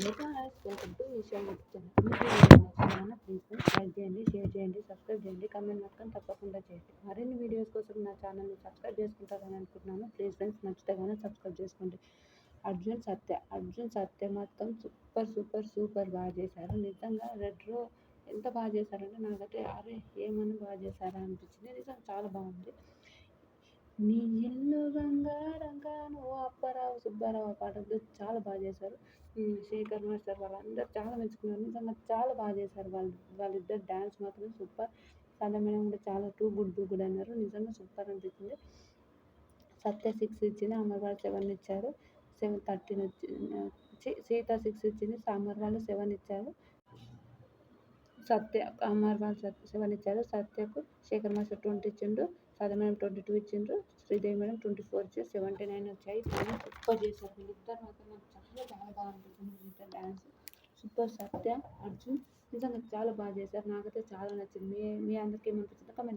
Hello guys, welcome to Eesha YouTube channel. మీకు video నచ్చినా like చేయండి, షేర్ చేయండి, సబ్స్క్రైబ్ చేయండి, కామెంట్ మాత్రం తప్పకుండా చేయండి. మరిన్ని వీడియోస్ కోసం నా ఛానల్ని సబ్స్క్రైబ్ చేసుకుంటారని అనుకుంటున్నాను. ప్లీజ్ ఫ్రెండ్స్, నచ్చితే కానీ సబ్స్క్రైబ్ చేసుకోండి. అర్జున్ సత్య మొత్తం సూపర్ బాగా చేశారు. నిజంగా రెట్రో ఎంత బాగా చేశారంటే నాకైతే అరే ఏమన్నా బాగా చేశారా అనిపించింది. నిజంగా చాలా బాగుంది. నీ ఇల్లు బంగారంగా నువ్వు అప్పారావు సుబ్బారావు పాటలు చాలా బాగా చేశారు. శేఖర్ మాస్టర్ వాళ్ళందరూ చాలా మెచ్చుకున్నారు. నిజంగా చాలా బాగా చేశారు. వాళ్ళిద్దరు డ్యాన్స్ మాత్రం సూపర్. సంధ్య మేడం కూడా చాలా టూ గుడ్ అన్నారు. నిజంగా సూపర్ అనిపించింది. సత్య 6 ఇచ్చింది, అమర్ వాళ్ళు 7 ఇచ్చారు. 7:13 సీత 6 ఇచ్చింది, సామర్ వాళ్ళు 7 ఇచ్చారు. అమర్ వాళ్ళు 7 ఇచ్చారు. సత్యకు శేఖర్ మాస్టర్ 20 ఇచ్చిండు, సాధన మేడం 22 ఇచ్చిండ్రు, శ్రీదేవి మేడం 24 ఇచ్చి 79 వచ్చాయి. చాలా సూపర్ చేశారు. వీళ్ళిద్దరు మాత్రం నాకు చాలా బాగా అనిపించింది. వీళ్ళిద్దరు డ్యాన్స్ సూపర్. సత్య, అర్జున్ నిజంగా చాలా బాగా చేశారు. నాకైతే చాలా నచ్చింది. మీ అందరికీ ఏమనిపించిందో కామెంట్